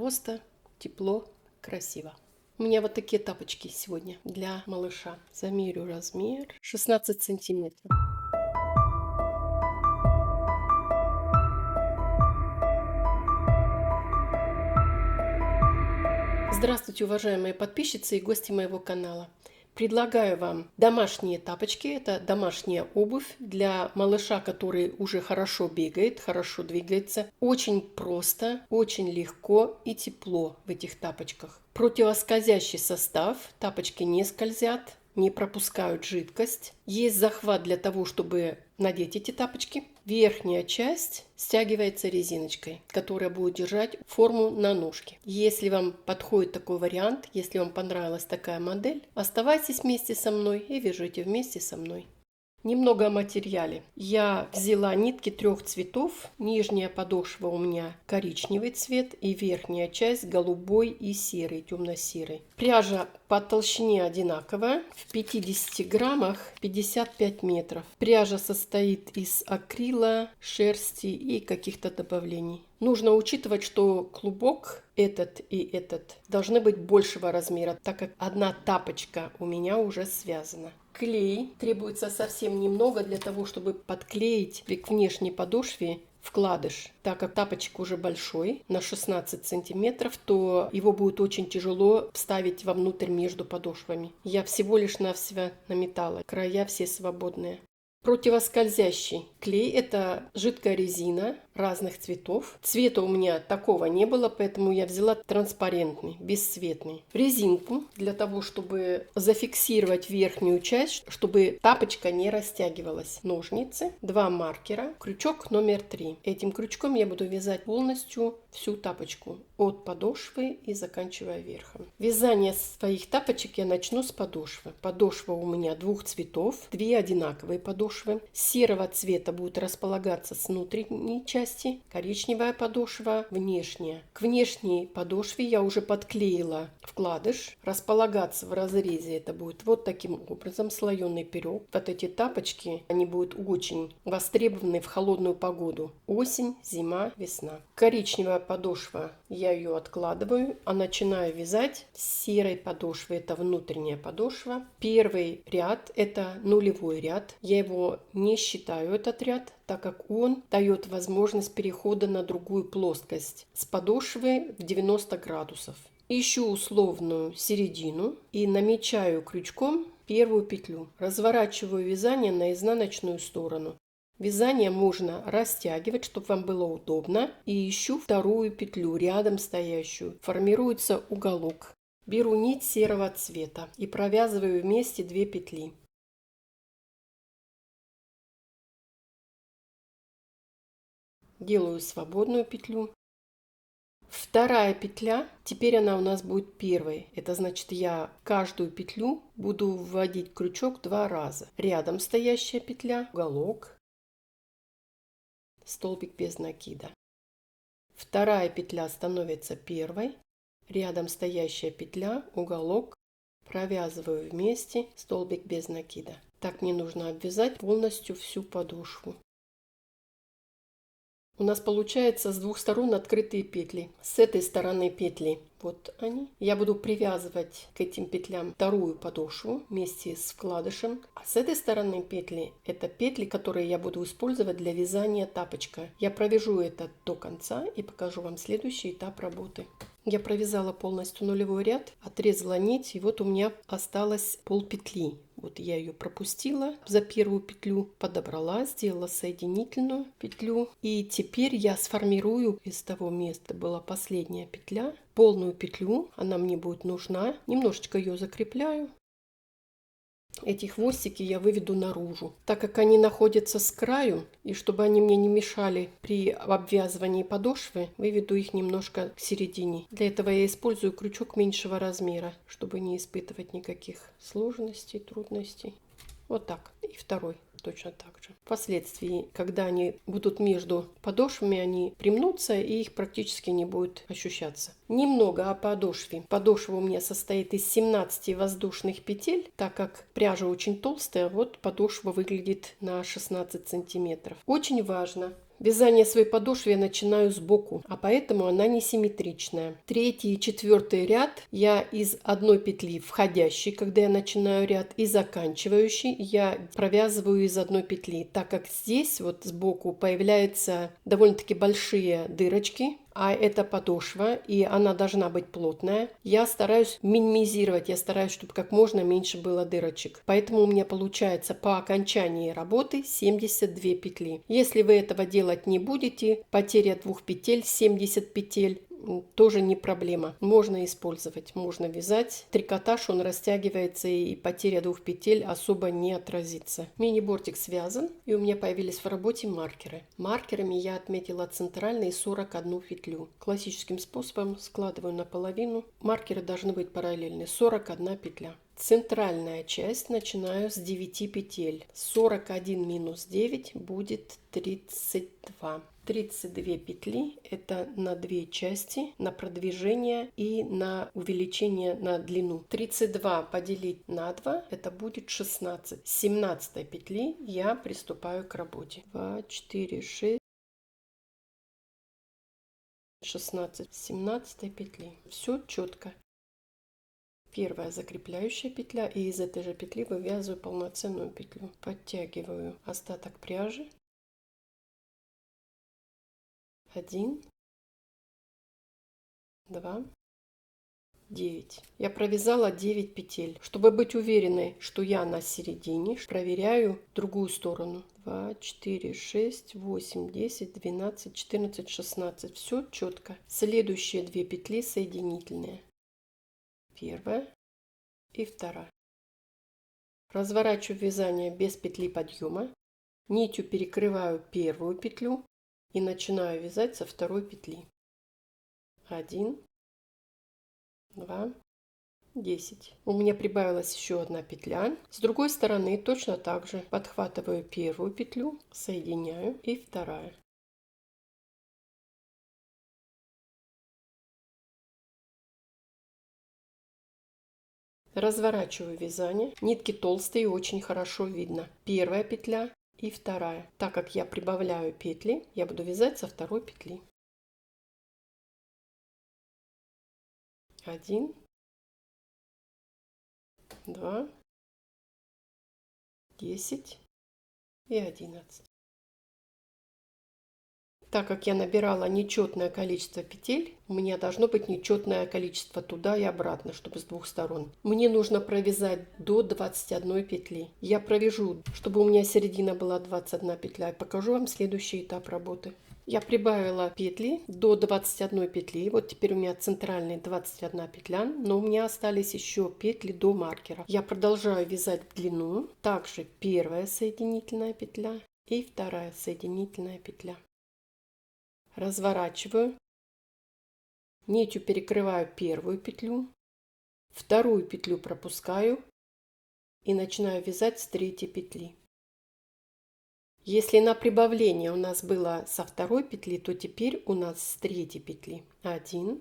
просто, тепло, красиво. У меня вот такие тапочки сегодня для малыша. Замерю размер 16 сантиметров. Здравствуйте, уважаемые подписчицы и гости моего канала. Предлагаю вам домашние тапочки. Это домашняя обувь для малыша, который уже хорошо бегает, хорошо двигается. Очень просто, очень легко и тепло в этих тапочках. Противоскользящий состав. Тапочки не скользят, не пропускают жидкость. Есть захват для того, чтобы надеть эти тапочки. Верхняя часть стягивается резиночкой, которая будет держать форму на ножке. Если вам подходит такой вариант, если вам понравилась такая модель, оставайтесь вместе со мной и вяжите вместе со мной. Немного о материале. Я взяла нитки 3 цветов. Нижняя подошва у меня коричневый цвет и верхняя часть голубой и серый, темно-серый. Пряжа по толщине одинаковая. В 50 граммах 55 метров. Пряжа состоит из акрила, шерсти и каких-то добавлений. Нужно учитывать, что клубок этот и этот должны быть большего размера, так как одна тапочка у меня уже связана. Клей требуется совсем немного для того, чтобы подклеить к внешней подошве вкладыш. Так как тапочек уже большой, на 16 сантиметров, то его будет очень тяжело вставить вовнутрь между подошвами. Я всего лишь навсего наметала, края все свободные. Противоскользящий клей – это жидкая резина разных цветов. Цвета у меня такого не было, поэтому я взяла транспарентный, бесцветный. Резинку для того, чтобы зафиксировать верхнюю часть, чтобы тапочка не растягивалась. Ножницы, 2 маркера, крючок номер 3. Этим крючком я буду вязать полностью всю тапочку от подошвы и заканчивая верхом. Вязание своих тапочек я начну с подошвы. Подошва у меня 2 цветов, 2 одинаковые подошвы. Серого цвета будет располагаться с внутренней части, коричневая подошва внешняя. К внешней подошве я уже подклеила вкладыш. Располагаться в разрезе это будет вот таким образом, слоеный пирог. Вот эти тапочки, они будут очень востребованы в холодную погоду. Осень, зима, весна. Коричневая подошва, я ее откладываю, а начинаю вязать с серой подошвы. Это внутренняя подошва. Первый ряд это нулевой ряд. Я его не считаю этот ряд, так как он дает возможность перехода на другую плоскость с подошвы в 90 градусов. Ищу условную середину и намечаю крючком первую петлю. Разворачиваю вязание на изнаночную сторону. Вязание можно растягивать, чтобы вам было удобно. И ищу вторую петлю, рядом стоящую. Формируется уголок. Беру нить серого цвета и провязываю вместе 2 петли. Делаю свободную петлю. Вторая петля, теперь она у нас будет первой. Это значит, я каждую петлю буду вводить крючок 2 раза. Рядом стоящая петля, уголок, столбик без накида. Вторая петля становится первой. Рядом стоящая петля, уголок, провязываю вместе, столбик без накида. Так мне нужно обвязать полностью всю подошву. У нас получается с 2 сторон открытые петли. С этой стороны петли, вот они. Я буду привязывать к этим петлям вторую подошву вместе с вкладышем. А с этой стороны петли, это петли, которые я буду использовать для вязания тапочка. Я провяжу это до конца и покажу вам следующий этап работы. Я провязала полностью нулевой ряд, отрезала нить, и вот у меня осталось полпетли. Вот я ее пропустила за первую петлю, подобрала, сделала соединительную петлю. И теперь я сформирую из того места, была последняя петля, полную петлю, она мне будет нужна. Немножечко ее закрепляю. Эти хвостики я выведу наружу, так как они находятся с краю, и чтобы они мне не мешали при обвязывании подошвы, выведу их немножко к середине. Для этого я использую крючок меньшего размера, чтобы не испытывать никаких сложностей, трудностей. Вот так. И второй точно так же. Впоследствии, когда они будут между подошвами, они примнутся и их практически не будет ощущаться. Немного о подошве. Подошва у меня состоит из 17 воздушных петель, так как пряжа очень толстая, вот подошва выглядит на 16 сантиметров. Очень важно Вязание своей подошвы я начинаю сбоку, а поэтому она несимметричная. Третий и четвертый ряд я из одной петли входящей, когда я начинаю ряд, и заканчивающий я провязываю из одной петли, так как здесь вот сбоку появляются довольно-таки большие дырочки, а это подошва, и она должна быть плотная. Я стараюсь минимизировать, я стараюсь, чтобы как можно меньше было дырочек. Поэтому у меня получается по окончании работы 72 петли. Если вы этого делать не будете, потеря 2 петель, 70 петель, тоже не проблема. Можно использовать, можно вязать. Трикотаж, он растягивается, и потеря 2 петель особо не отразится. Мини-бортик связан, и у меня появились в работе маркеры. Маркерами я отметила центральные 41 петлю. Классическим способом складываю наполовину. Маркеры должны быть параллельны. 41 петля. Центральная часть начинаю с 9 петель. 41 минус 9 будет 32. 32 петли это на 2 части, на продвижение и на увеличение на длину. 32 поделить на 2 это будет 16. С 17 петли я приступаю к работе. 2, 4, 6, 16, 17 петли. Все четко. Первая закрепляющая петля, и из этой же петли вывязываю полноценную петлю. Подтягиваю остаток пряжи. 1, 2, 9. Я провязала 9 петель. Чтобы быть уверенной, что я на середине, проверяю другую сторону. 2, 4, 6, 8, 10, 12, 14, 16. Все четко. Следующие 2 петли соединительные. Первая и вторая. Разворачиваю вязание без петли подъема. Нитью перекрываю первую петлю и начинаю вязать со второй петли. 1, 2, 10. У меня прибавилась еще одна петля. С другой стороны точно так же подхватываю первую петлю, соединяю, и вторая. Разворачиваю вязание. Нитки толстые, очень хорошо видно. Первая петля и вторая. Так как я прибавляю петли, я буду вязать со второй петли. 1, 2, 10 и 11. Так как я набирала нечетное количество петель, у меня должно быть нечетное количество туда и обратно, чтобы с двух сторон. Мне нужно провязать до 21 петли. Я провяжу, чтобы у меня середина была 21 петля, и покажу вам следующий этап работы. Я прибавила петли до 21 петли. Вот теперь у меня центральная 21 петля, но у меня остались еще петли до маркера. Я продолжаю вязать в длину. Также первая соединительная петля и вторая соединительная петля. Разворачиваю, нитью перекрываю первую петлю, вторую петлю пропускаю и начинаю вязать с третьей петли. Если на прибавление у нас было со второй петли, то теперь у нас с третьей петли. 1,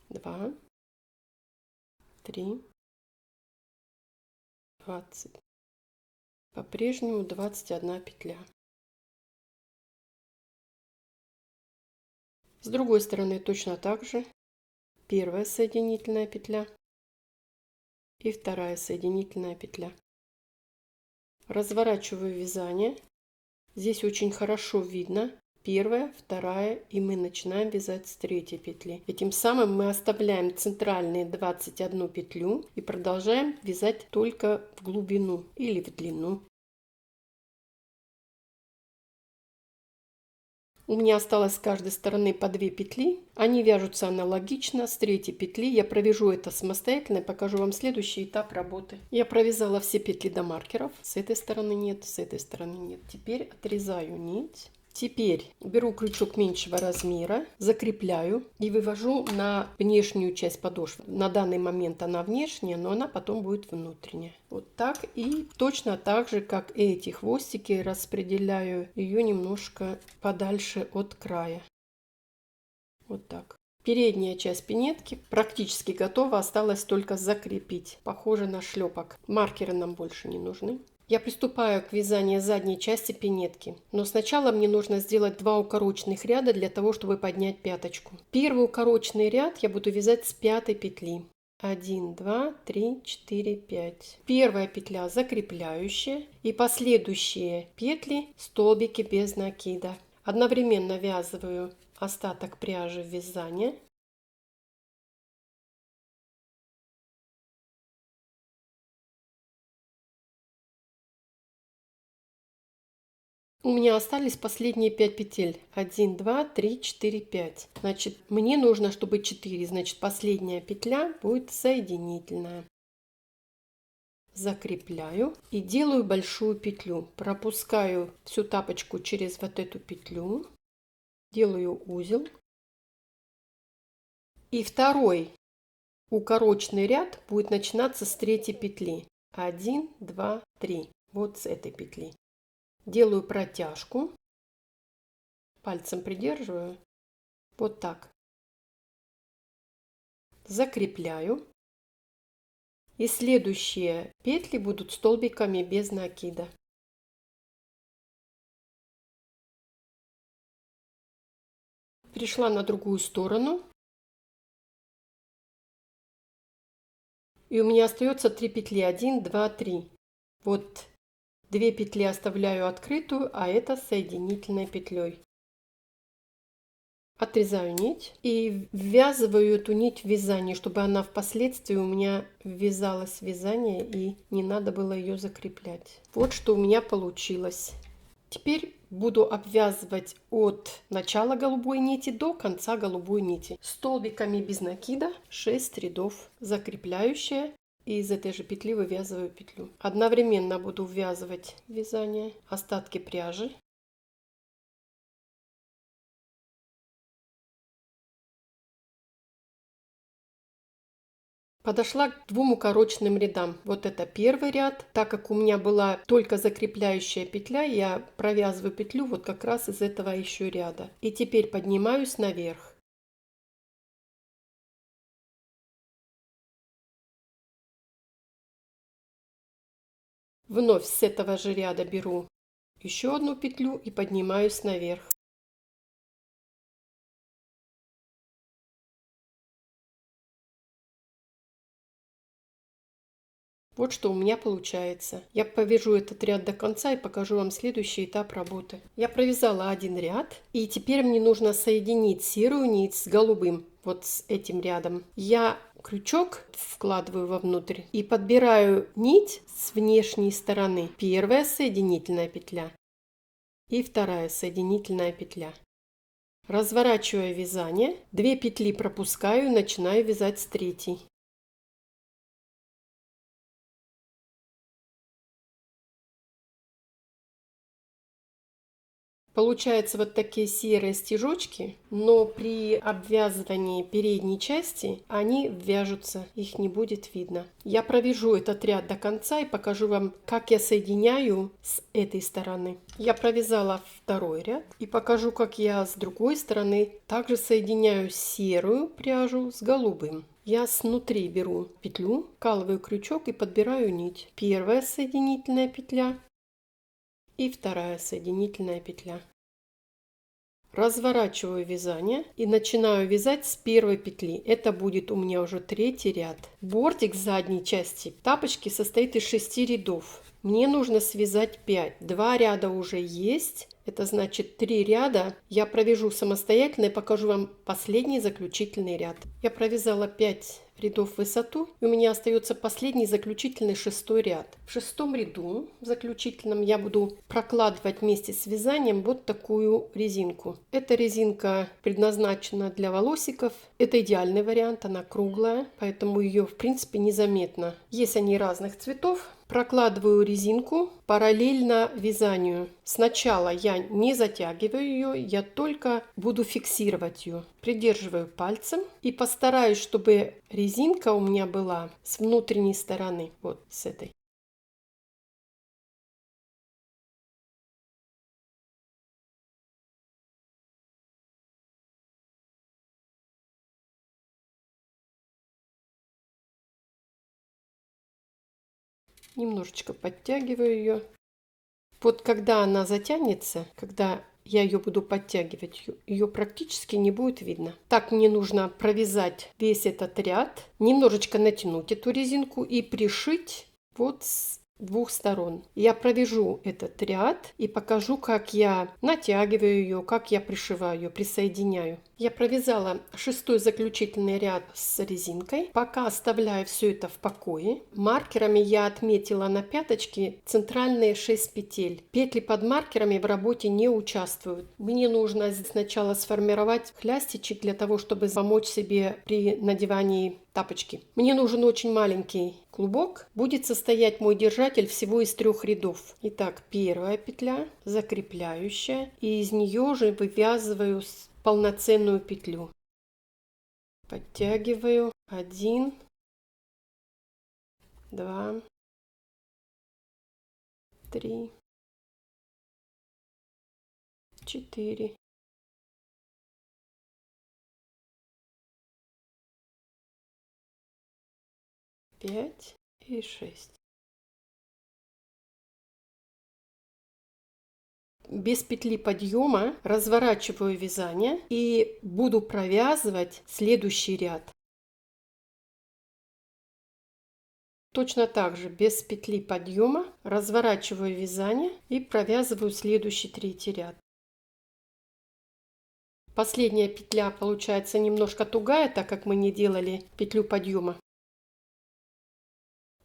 2, 3, 20. По-прежнему 21 петля. С другой стороны точно так же. Первая соединительная петля и вторая соединительная петля. Разворачиваю вязание. Здесь очень хорошо видно первая, вторая, и мы начинаем вязать с третьей петли. Этим самым мы оставляем центральные 21 петлю и продолжаем вязать только в глубину или в длину. У меня осталось с каждой стороны по 2 петли. Они вяжутся аналогично с третьей петли. Я провяжу это самостоятельно и покажу вам следующий этап работы. Я провязала все петли до маркеров. С этой стороны нет, с этой стороны нет. Теперь отрезаю нить. Теперь беру крючок меньшего размера, закрепляю и вывожу на внешнюю часть подошвы. На данный момент она внешняя, но она потом будет внутренняя. Вот так. И точно так же, как эти хвостики, распределяю ее немножко подальше от края. Вот так. Передняя часть пинетки практически готова, осталось только закрепить. Похоже на шлепок. Маркеры нам больше не нужны. Я приступаю к вязанию задней части пинетки, но сначала мне нужно сделать 2 укороченных ряда для того, чтобы поднять пяточку. Первый укороченный ряд я буду вязать с 5 петли. 1, 2, 3, 4, 5. Первая петля закрепляющая и последующие петли столбики без накида. Одновременно ввязываю остаток пряжи в вязание. У меня остались последние 5 петель. 1, 2, 3, 4, 5. Значит, мне нужно, чтобы 4. Значит, последняя петля будет соединительная. Закрепляю и делаю большую петлю. Пропускаю всю тапочку через вот эту петлю. Делаю узел. И второй укороченный ряд будет начинаться с 3 петли. 1, 2, 3. Вот с этой петли. Делаю протяжку. Пальцем придерживаю. Вот так. Закрепляю. И следующие петли будут столбиками без накида. Перешла на другую сторону. И у меня остается 3 петли. 1, 2, 3. Вот 2 петли оставляю открытую, а это соединительной петлей. Отрезаю нить и ввязываю эту нить в вязание, чтобы она впоследствии у меня ввязалась в вязание и не надо было ее закреплять. Вот что у меня получилось. Теперь буду обвязывать от начала голубой нити до конца голубой нити. Столбиками без накида 6 рядов, закрепляющая, и из этой же петли вывязываю петлю. Одновременно буду ввязывать в вязание остатки пряжи. Подошла к 2 укороченным рядам. Вот это первый ряд. Так как у меня была только закрепляющая петля, я провязываю петлю вот как раз из этого еще ряда. И теперь поднимаюсь наверх. Вновь с этого же ряда беру еще одну петлю и поднимаюсь наверх. Вот что у меня получается. Я повяжу этот ряд до конца и покажу вам следующий этап работы. Я провязала один ряд, и теперь мне нужно соединить серую нить с голубым, вот с этим рядом. Я крючок вкладываю вовнутрь и подбираю нить с внешней стороны. Первая соединительная петля и вторая соединительная петля. Разворачиваю вязание, 2 петли пропускаю, начинаю вязать с третьей. Получаются вот такие серые стежочки, но при обвязывании передней части они вяжутся, их не будет видно. Я провяжу этот ряд до конца и покажу вам, как я соединяю с этой стороны. Я провязала второй ряд и покажу, как я с другой стороны также соединяю серую пряжу с голубым. Я снутри беру петлю, вкалываю крючок и подбираю нить. Первая соединительная петля и вторая соединительная петля. Разворачиваю вязание и начинаю вязать с первой петли. Это будет у меня уже третий ряд. Бортик задней части тапочки состоит из 6 рядов. Мне нужно связать 5. 2 ряда уже есть. Это значит 3 ряда я провяжу самостоятельно и покажу вам последний заключительный ряд. Я провязала 5 рядов в высоту, и у меня остается последний заключительный 6-й ряд. В 6-м ряду заключительном я буду прокладывать вместе с вязанием вот такую резинку. Эта резинка предназначена для волосиков. Это идеальный вариант, она круглая, поэтому ее в принципе незаметно. Есть они разных цветов. Прокладываю резинку параллельно вязанию. Сначала я не затягиваю ее, я только буду фиксировать ее. Придерживаю пальцем и постараюсь, чтобы резинка у меня была с внутренней стороны, вот с этой. Немножечко подтягиваю ее. Вот когда она затянется, когда я ее буду подтягивать, ее практически не будет видно. Так мне нужно провязать весь этот ряд, немножечко натянуть эту резинку и пришить вот с двух сторон. Я провяжу этот ряд и покажу, как я натягиваю ее, как я пришиваю ее, присоединяю. Я провязала 6-й заключительный ряд с резинкой. Пока оставляю все это в покое. Маркерами я отметила на пяточке центральные 6 петель. Петли под маркерами в работе не участвуют. Мне нужно сначала сформировать хлястичек для того, чтобы помочь себе при надевании тапочки. Мне нужен очень маленький клубок. Будет состоять мой держатель всего из 3 рядов. Итак, первая петля закрепляющая, и из нее же вывязываю полноценную петлю. Подтягиваю 1, 2, 3, 4, 5 и 6. Без петли подъема разворачиваю вязание и буду провязывать следующий ряд. Точно так же без петли подъема разворачиваю вязание и провязываю следующий 3-й ряд. Последняя петля получается немножко тугая, так как мы не делали петлю подъема.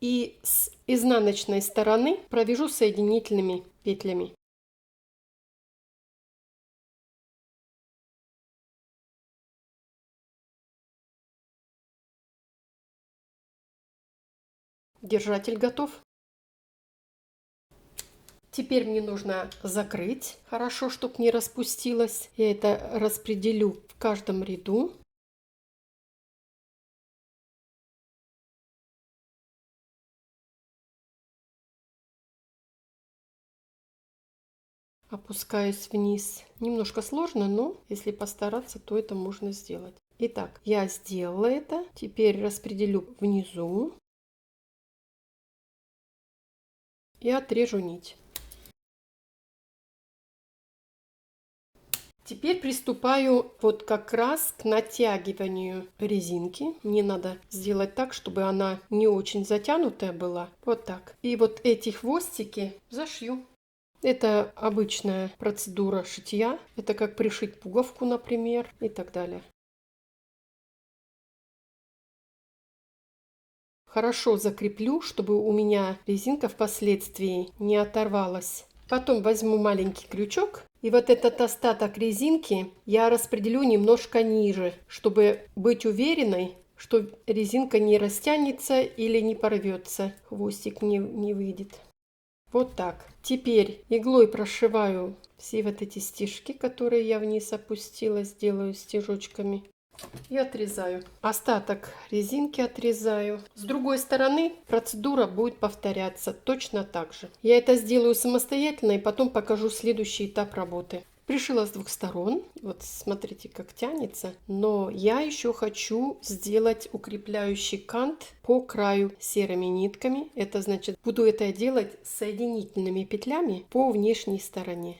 И с изнаночной стороны провяжу соединительными петлями. Держатель готов. Теперь мне нужно закрыть хорошо, чтобы не распустилось. Я это распределю в каждом ряду. Опускаюсь вниз. Немножко сложно, но если постараться, то это можно сделать. Итак, я сделала это. Теперь распределю внизу и отрежу нить. Теперь приступаю вот как раз к натягиванию резинки. Мне надо сделать так, чтобы она не очень затянутая была. Вот так. И вот эти хвостики зашью. Это обычная процедура шитья. Это как пришить пуговку, например, и так далее. Хорошо закреплю, чтобы у меня резинка впоследствии не оторвалась. Потом возьму маленький крючок, и вот этот остаток резинки я распределю немножко ниже, чтобы быть уверенной, что резинка не растянется или не порвется, хвостик не выйдет. Вот так. Теперь иглой прошиваю все вот эти стежки, которые я вниз опустила, сделаю стежочками. И отрезаю. Остаток резинки отрезаю. С другой стороны процедура будет повторяться точно так же. Я это сделаю самостоятельно и потом покажу следующий этап работы. Пришила с 2 сторон. Вот смотрите, как тянется. Но я еще хочу сделать укрепляющий кант по краю серыми нитками. Это значит, буду это делать соединительными петлями по внешней стороне.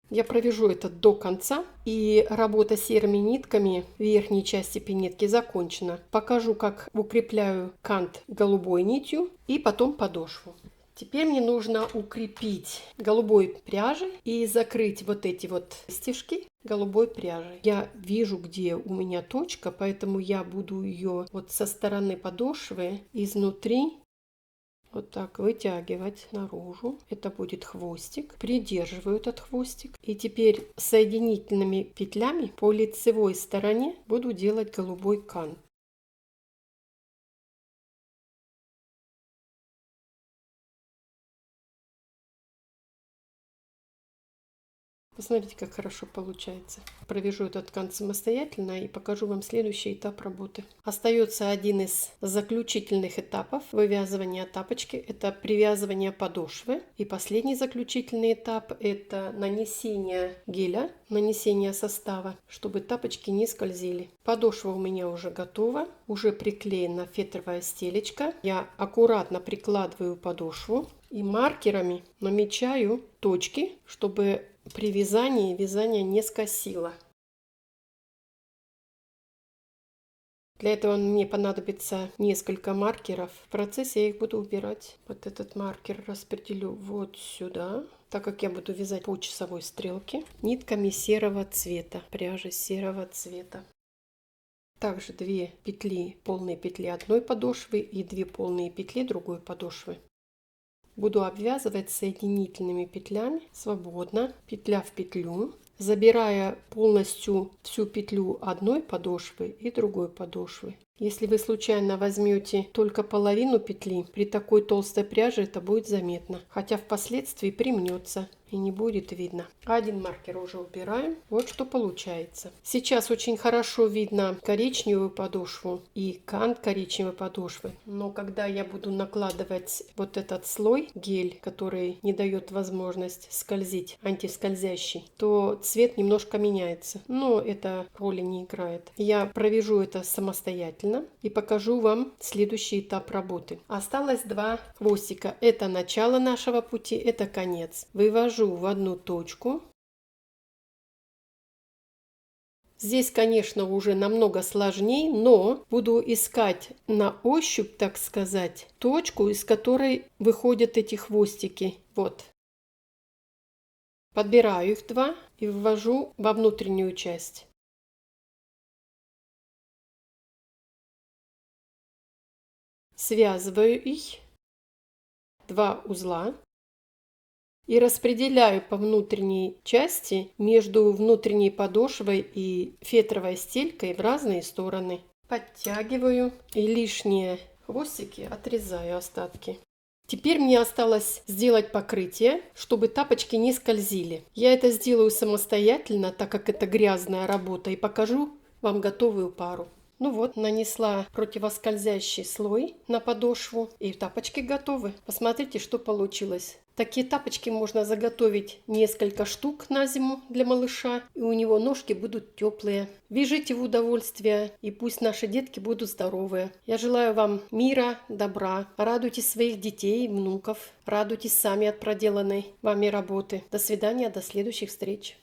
Я провяжу это до конца, и работа серыми нитками в верхней части пинетки закончена. Покажу, как укрепляю кант голубой нитью и потом подошву. Теперь мне нужно укрепить голубой пряжей и закрыть вот эти вот стежки голубой пряжей. Я вижу, где у меня точка, поэтому я буду ее вот со стороны подошвы изнутри вот так вытягивать наружу. Это будет хвостик. Придерживаю этот хвостик. И теперь соединительными петлями по лицевой стороне буду делать голубой кант. Посмотрите, как хорошо получается. Провяжу этот ткань самостоятельно и покажу вам следующий этап работы. Остается один из заключительных этапов вывязывания тапочки. Это привязывание подошвы. И последний заключительный этап – это нанесение геля, нанесение состава, чтобы тапочки не скользили. Подошва у меня уже готова. Уже приклеена фетровая стелечка. Я аккуратно прикладываю подошву и маркерами намечаю точки, чтобы при вязании вязание не скосило. Для этого мне понадобится несколько маркеров. В процессе я их буду убирать. Вот этот маркер распределю вот сюда, так как я буду вязать по часовой стрелке нитками серого цвета, пряжи серого цвета. Также 2 петли, полные петли одной подошвы и 2 полные петли другой подошвы. Буду обвязывать соединительными петлями свободно, петля в петлю, забирая полностью всю петлю одной подошвы и другой подошвы. Если вы случайно возьмете только половину петли, при такой толстой пряже это будет заметно, хотя впоследствии примнется и не будет видно. Один маркер уже убираем. Вот что получается. Сейчас очень хорошо видно коричневую подошву и кант коричневой подошвы. Но когда я буду накладывать вот этот слой, гель, который не дает возможность скользить, антискользящий, то цвет немножко меняется. Но это роли не играет. Я провяжу это самостоятельно и покажу вам следующий этап работы. Осталось 2 хвостика. Это начало нашего пути, это конец. Вывожу в одну точку. Здесь, конечно, уже намного сложнее, но буду искать на ощупь, так сказать, точку, из которой выходят эти хвостики. Вот. Подбираю их 2 и ввожу во внутреннюю часть. Связываю их, 2 узла. И распределяю по внутренней части между внутренней подошвой и фетровой стелькой в разные стороны. Подтягиваю и лишние хвостики отрезаю, остатки. Теперь мне осталось сделать покрытие, чтобы тапочки не скользили. Я это сделаю самостоятельно, так как это грязная работа, и покажу вам готовую пару. Ну вот, нанесла противоскользящий слой на подошву, и тапочки готовы. Посмотрите, что получилось. Такие тапочки можно заготовить несколько штук на зиму для малыша, и у него ножки будут теплые. Вяжите в удовольствие, и пусть наши детки будут здоровые. Я желаю вам мира, добра. Радуйте своих детей и внуков. Радуйтесь сами от проделанной вами работы. До свидания, до следующих встреч.